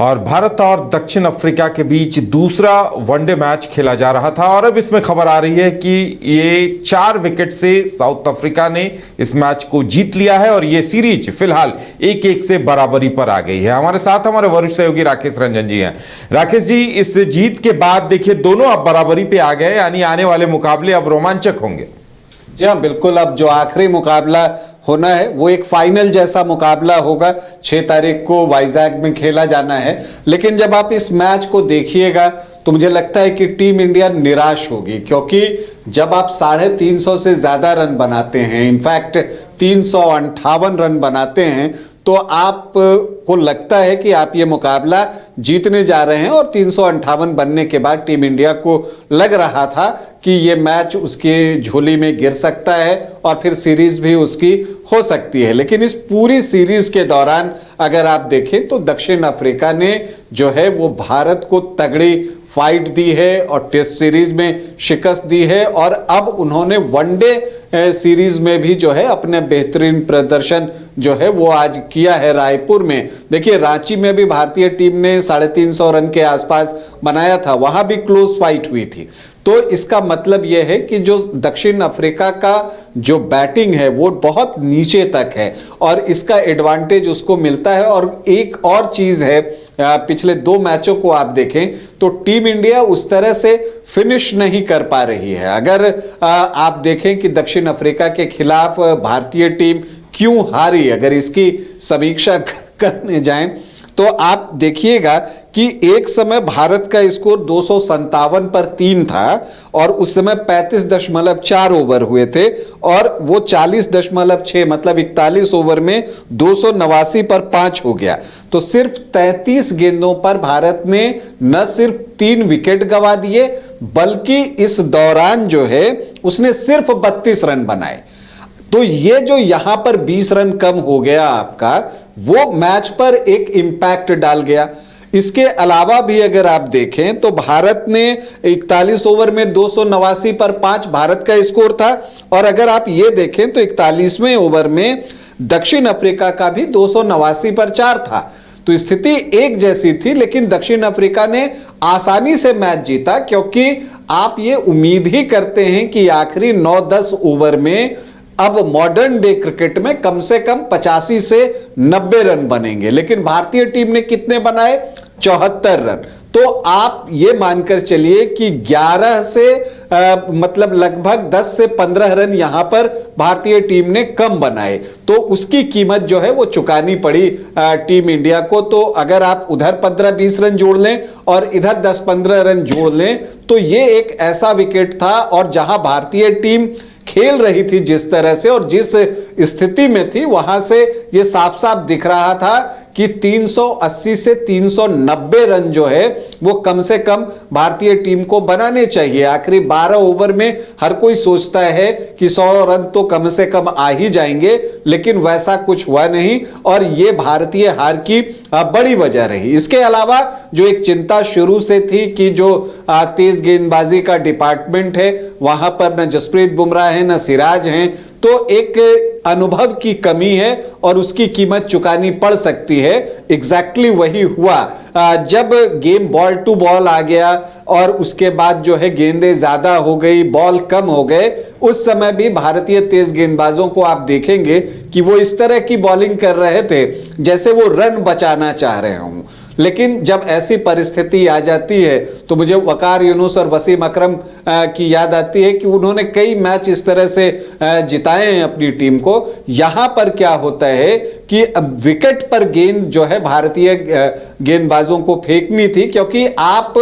और भारत और दक्षिण अफ्रीका के बीच दूसरा वनडे मैच खेला जा रहा था और अब इसमें खबर आ रही है कि ये 4 विकेट से साउथ अफ्रीका ने इस मैच को जीत लिया है और ये सीरीज फिलहाल 1-1 से बराबरी पर आ गई है। हमारे साथ हमारे वरिष्ठ सहयोगी राकेश रंजन जी हैं। राकेश जी, इस जीत के बाद देखिए दोनों अब बराबरी पे आ गए, यानी आने वाले मुकाबले अब रोमांचक होंगे। जी हाँ, बिल्कुल। अब जो आखिरी मुकाबला होना है वो एक फाइनल जैसा मुकाबला होगा। 6 तारीख को वाइजैक में खेला जाना है। लेकिन जब आप इस मैच को देखिएगा तो मुझे लगता है कि टीम इंडिया निराश होगी, क्योंकि जब आप 350 से ज्यादा रन बनाते हैं, इनफैक्ट 358 रन बनाते हैं, तो आप को लगता है कि आप ये मुकाबला जीतने जा रहे हैं। और 358 बनने के बाद टीम इंडिया को लग रहा था कि ये मैच उसके झोली में गिर सकता है और फिर सीरीज भी उसकी हो सकती है। लेकिन इस पूरी सीरीज के दौरान अगर आप देखें तो दक्षिण अफ्रीका ने जो है वो भारत को तगड़ी फाइट दी है और टेस्ट सीरीज में शिकस्त दी है। और अब उन्होंने वनडे सीरीज में भी जो है अपने बेहतरीन प्रदर्शन जो है वो आज किया है रायपुर में। देखिए, रांची में भी भारतीय टीम ने 350 रन के आसपास बनाया था, वहां भी क्लोज फाइट हुई थी। तो इसका मतलब यह है कि जो दक्षिण अफ्रीका का जो बैटिंग है वो बहुत नीचे तक है और इसका एडवांटेज उसको मिलता है। और एक और चीज है, पिछले 2 मैचों को आप देखें तो टीम इंडिया उस तरह से फिनिश नहीं कर पा रही है। अगर आप देखें कि दक्षिण अफ्रीका के खिलाफ भारतीय टीम क्यों हारी, अगर इसकी समीक्षा करने जाएं तो आप देखिएगा कि एक समय भारत का स्कोर 257 पर 3 था और उस समय 35.4 ओवर हुए थे और वो 40.6 मतलब 41 ओवर में 289 पर 5 हो गया। तो सिर्फ 33 गेंदों पर भारत ने न सिर्फ 3 विकेट गंवा दिए, बल्कि इस दौरान जो है उसने सिर्फ 32 रन बनाए। तो ये जो यहां पर 20 रन कम हो गया आपका, वो मैच पर एक इंपैक्ट डाल गया। इसके अलावा भी अगर आप देखें तो भारत ने 41 ओवर में 289 पर 5 भारत का स्कोर था। और अगर आप ये देखें तो 41वें ओवर में दक्षिण अफ्रीका का भी 289 पर 4 था। तो स्थिति एक जैसी थी, लेकिन दक्षिण अफ्रीका ने आसानी से मैच जीता, क्योंकि आप ये उम्मीद ही करते हैं कि आखिरी 9-10 ओवर में अब मॉडर्न डे क्रिकेट में कम से कम 85 से 90 रन बनेंगे। लेकिन भारतीय टीम ने कितने बनाए? 74 रन। तो आप ये मानकर चलिए कि 11 से मतलब लगभग 10 से 15 रन यहां पर भारतीय टीम ने कम बनाए। तो उसकी कीमत जो है वो चुकानी पड़ी टीम इंडिया को। तो अगर आप उधर 15-20 रन जोड़ लें और इधर 10-15 रन जोड़ लें तो ये एक ऐसा विकेट था। और जहां भारतीय टीम खेल रही थी जिस तरह से और जिस स्थिति में थी, वहां से ये साफ साफ दिख रहा था कि 380 से 390 रन जो है वो कम से कम भारतीय टीम को बनाने चाहिए। आखिरी 12 ओवर में हर कोई सोचता है कि 100 रन तो कम से कम आ ही जाएंगे, लेकिन वैसा कुछ हुआ नहीं और ये भारतीय हार की बड़ी वजह रही। इसके अलावा जो एक चिंता शुरू से थी कि जो तेज गेंदबाजी का डिपार्टमेंट है वहां पर न जसप्रीत बुमराह है न सिराज हैं, तो एक अनुभव की कमी है और उसकी कीमत चुकानी पड़ सकती है। एग्जैक्टली वही हुआ। जब गेम बॉल टू बॉल आ गया और उसके बाद जो है गेंदें ज्यादा हो गई, बॉल कम हो गए, उस समय भी भारतीय तेज गेंदबाजों को आप देखेंगे कि वो इस तरह की बॉलिंग कर रहे थे जैसे वो रन बचाना चाह रहे हों। लेकिन जब ऐसी परिस्थिति आ जाती है तो मुझे वकार यूनुस और वसीम अकरम की याद आती है कि उन्होंने कई मैच इस तरह से जिताए हैं अपनी टीम को। यहां पर क्या होता है कि अब विकेट पर गेंद जो है भारतीय गेंदबाजों को फेंकनी थी, क्योंकि आप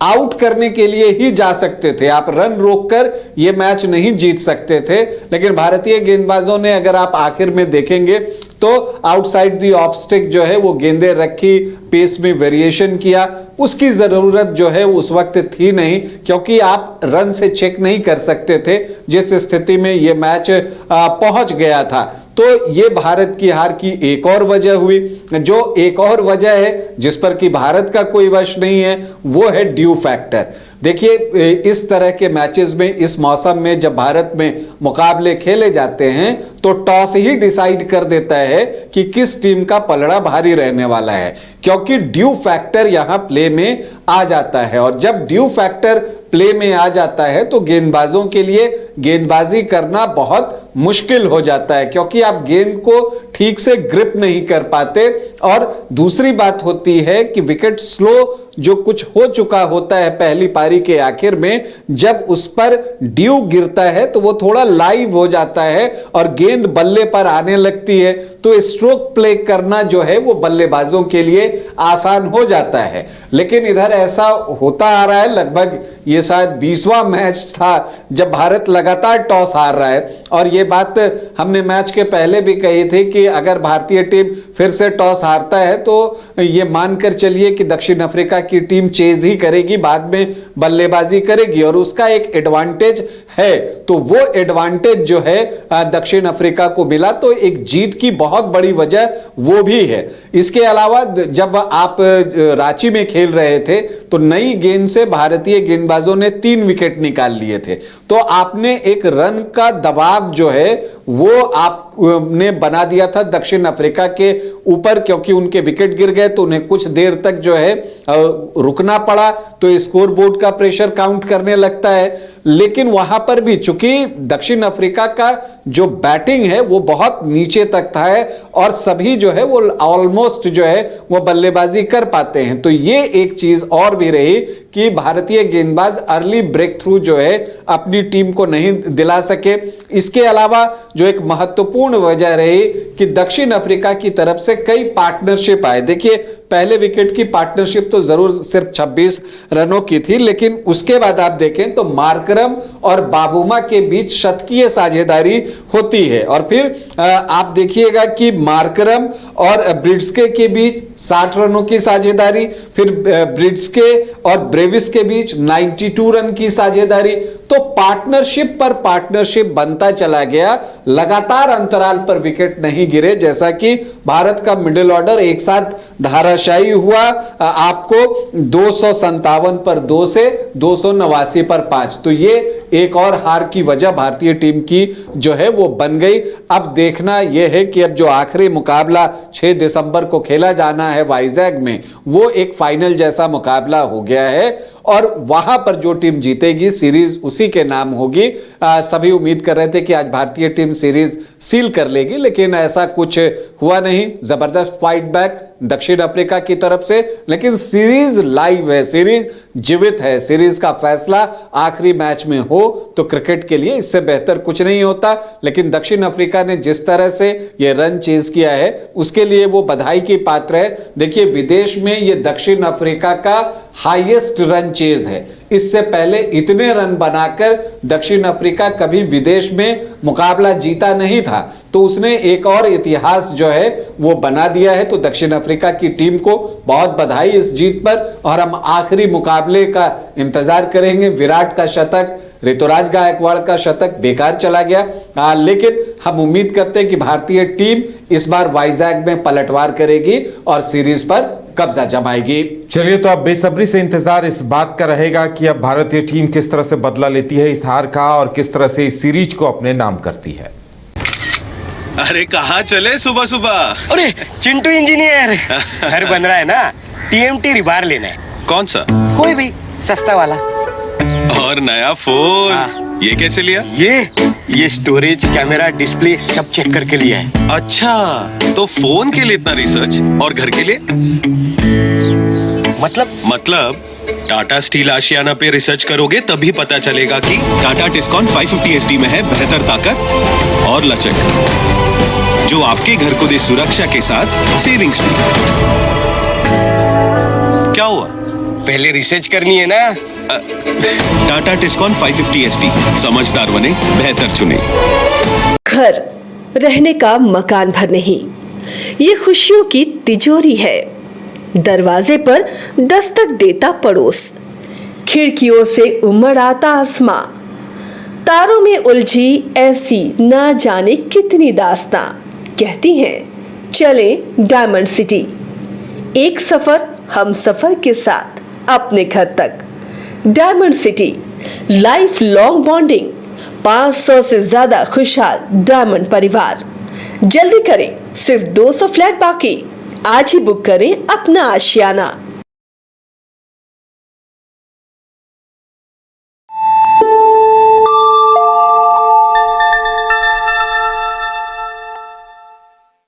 आउट करने के लिए ही जा सकते थे, आप रन रोककर यह मैच नहीं जीत सकते थे। लेकिन भारतीय गेंदबाजों ने, अगर आप आखिर में देखेंगे तो आउटसाइड दी ऑफ स्टिक जो है वो गेंदें रखी, पेस में वेरिएशन किया, उसकी जरूरत जो है उस वक्त थी नहीं, क्योंकि आप रन से चेक नहीं कर सकते थे जिस स्थिति में यह मैच पहुंच गया था। तो ये भारत की हार की एक और वजह हुई। जो एक और वजह है जिस पर कि भारत का कोई वश नहीं है वो है ड्यू फैक्टर। देखिए इस तरह के मैचेस में इस मौसम में जब भारत में मुकाबले खेले जाते हैं तो टॉस ही डिसाइड कर देता है कि किस टीम का पलड़ा भारी रहने वाला है, क्योंकि ड्यू फैक्टर यहां प्ले में आ जाता है। और जब ड्यू फैक्टर प्ले में आ जाता है तो गेंदबाजों के लिए गेंदबाजी करना बहुत मुश्किल हो जाता है, क्योंकि आप गेंद को ठीक से ग्रिप नहीं कर पाते। और दूसरी बात होती है कि विकेट स्लो जो कुछ हो चुका होता है पहली पारी के आखिर में, जब उस पर ड्यू गिरता है तो वो थोड़ा लाइव हो जाता है और गेंद बल्ले पर आने लगती है, तो स्ट्रोक प्ले करना जो है वो बल्लेबाजों के लिए आसान हो जाता है। लेकिन इधर ऐसा होता आ रहा है, लगभग ये शायद 20वां मैच था जब भारत लगातार टॉस हार रहा है। और ये बात हमने मैच के पहले भी कही थी कि अगर भारतीय टीम फिर से टॉस हारता है तो ये मानकर चलिए कि दक्षिण अफ्रीका की टीम चेज ही करेगी, बाद में बल्लेबाजी करेगी और उसका एक एडवांटेज है। तो वो एडवांटेज जो है दक्षिण अफ्रीका को मिला, तो एक जीत की बहुत बड़ी वजह वो भी है। इसके अलावा जब आप रांची में खेल रहे थे तो नई गेंद से भारतीय गेंदबाजों ने 3 विकेट निकाल लिए थे, तो आपने एक रन का दबाव जो है वो आपने बना दिया था दक्षिण अफ्रीका के ऊपर, क्योंकि उनके विकेट गिर गए तो उन्हें कुछ देर तक जो है रुकना पड़ा, तो स्कोर बोर्ड का प्रेशर काउंट करने लगता है। लेकिन वहां पर भी चूंकि दक्षिण अफ्रीका का जो बैटिंग है वो बहुत नीचे तक था है और सभी जो है वो ऑलमोस्ट जो है वो बल्लेबाजी कर पाते हैं, तो ये एक चीज और भी रही कि भारतीय गेंदबाज अर्ली ब्रेक थ्रू जो है अपनी टीम को नहीं दिला सके। इसके अलावा जो एक महत्वपूर्ण वजह रही कि दक्षिण अफ्रीका की तरफ से कई पार्टनरशिप आए। देखिए पहले विकेट की पार्टनरशिप तो जरूर सिर्फ 26 रनों की थी, लेकिन उसके बाद आप देखें तो मार्करम और बाबूमा के बीच शतकीय साझेदारी होती है। और फिर आप देखिएगा कि मार्करम और ब्रिड्सके के बीच 60 रनों की साझेदारी, फिर ब्रिड्सके और ब्रेविस के बीच 92 रन की साझेदारी। तो पार्टनरशिप पर पार्टनरशिप बनता चला गया, लगातार अंतराल पर विकेट नहीं गिरे, जैसा कि भारत का मिडिल ऑर्डर एक साथ धाराशायी हुआ। आपको 257 पर 2 से 289 पर 5, तो ये एक और हार की वजह भारतीय टीम की जो है वो बन गई। अब देखना यह है कि अब जो आखिरी मुकाबला 6 दिसंबर को खेला जाना है वाइजैग में, वो एक फाइनल जैसा मुकाबला हो गया है और वहां पर जो टीम जीतेगी सीरीज उसी के नाम होगी। सभी उम्मीद कर रहे थे कि आज भारतीय टीम सीरीज सील कर लेगी, लेकिन ऐसा कुछ हुआ नहीं। जबरदस्त फाइट बैक दक्षिण अफ्रीका की तरफ से, लेकिन सीरीज लाइव है, सीरीज जीवित है। सीरीज का फैसला आखिरी मैच में हो तो क्रिकेट के लिए इससे बेहतर कुछ नहीं होता। लेकिन दक्षिण अफ्रीका ने जिस तरह से ये रन चेज किया है उसके लिए वो बधाई की पात्र है। देखिए विदेश में ये दक्षिण अफ्रीका का हाईएस्ट रन चेज है। इससे पहले इतने रन बनाकर दक्षिण अफ्रीका कभी विदेश में मुकाबला जीता नहीं था, तो उसने एक और इतिहास जो है वो बना दिया है। तो दक्षिण अफ्रीका की टीम को बहुत बधाई इस जीत पर, और हम आखिरी मुकाबले का इंतजार करेंगे। विराट का शतक, ऋतुराज गायकवाड़ का शतक बेकार चला गया, लेकिन हम उम्मीद करते हैं कि भारतीय टीम इस बार वाइजैग में पलटवार करेगी और सीरीज पर कब्जा जमाएगी। चलिए, तो अब बेसब्री से इंतजार इस बात का रहेगा कि अब भारतीय टीम किस तरह से बदला लेती है इस हार का और किस तरह से इस सीरीज को अपने नाम करती है। अरे कहाँ चले सुबह सुबह? अरे चिंटू इंजीनियर, घर बन रहा है ना, टीएमटी रिबार लेना है। कौन सा? कोई भी सस्ता वाला। और नया फोन? हाँ। ये कैसे लिया? ये स्टोरेज, कैमरा, डिस्प्ले सब चेक करके लिया है। अच्छा, तो फोन के लिए इतना रिसर्च और घर के लिए? मतलब टाटा स्टील आशियाना पे रिसर्च करोगे तभी पता चलेगा कि टाटा टिस्कॉन 550 SD में है बेहतर ताकत और लचक, जो आपके घर को दे सुरक्षा के साथ सेविंग्स भी। क्या हुआ? पहले रिसर्च करनी है ना। टाटा टिस्कॉन 550 SD, समझदार बने, बेहतर चुने। घर रहने का मकान भर नहीं, ये खुशियों की तिजोरी है। दरवाजे पर दस्तक देता पड़ोस, खिड़कियों से उमड़ आता आसमां, तारों में उलझी ऐसी ना जाने कितनी दास्तां। कहती हैं चले डायमंड सिटी, एक सफर हम सफर के साथ अपने घर तक। Diamond city, life long bonding, 500 से ज्यादा खुशहाल डायमंड परिवार। जल्दी करें, सिर्फ 200 फ्लैट बाकी। आज ही बुक करें अपना आशियाना।